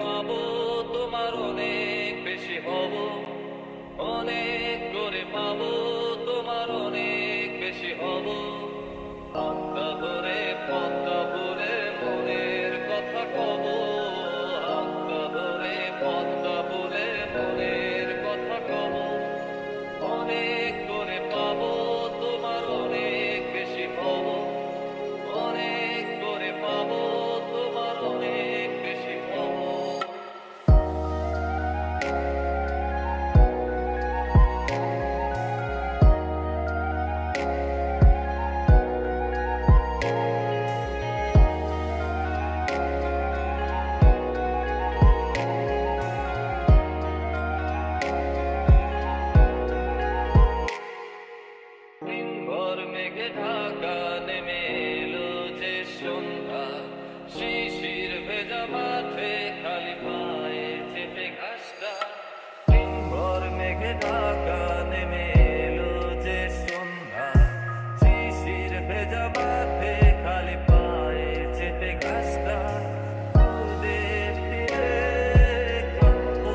পাবো তোমার অনেক বেশি হব, অনেক করে পাবো তোমার অনেক বেশি হব। আত্মা ধরে পদ্মা ভুলে মনের কথা কব, আত্মা ধরে পদ্মা ভুলে মনের কথা কব। অনেক করে পাবো তোমার অনেক বেশি হব, অনেক করে পাবো তোমার অনেক বেশি হব। দিনভর মেঘে ঢাকা নেমে এলো যে সন্ধ্যা, শিশির ভেজা মাঠে খালি পায়ে চেপে ঘাসটা। দিনভর মেঘে ঢাকা নেমে এলো যে সন্ধ্যা, শিশির ভেজা মাঠে খালি পায়ে চেপে ঘাসটা। রোদের তীরে ক্লান্ত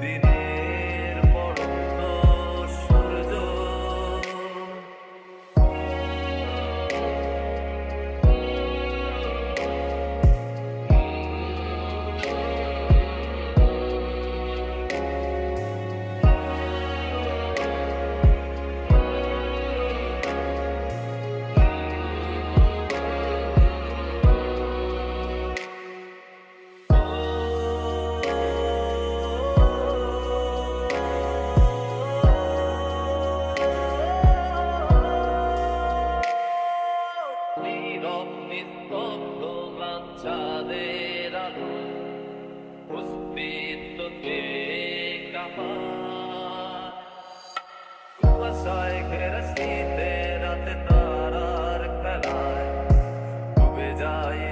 দিনের পড়ন্ত সূর্য, নীরব নিস্তব্ধ চাঁদের আলো অস্তিত্বকে কাঁপায়। কুয়াশায় ঘেরা শীতে রাতে তারার খেলায় ডুবে যায়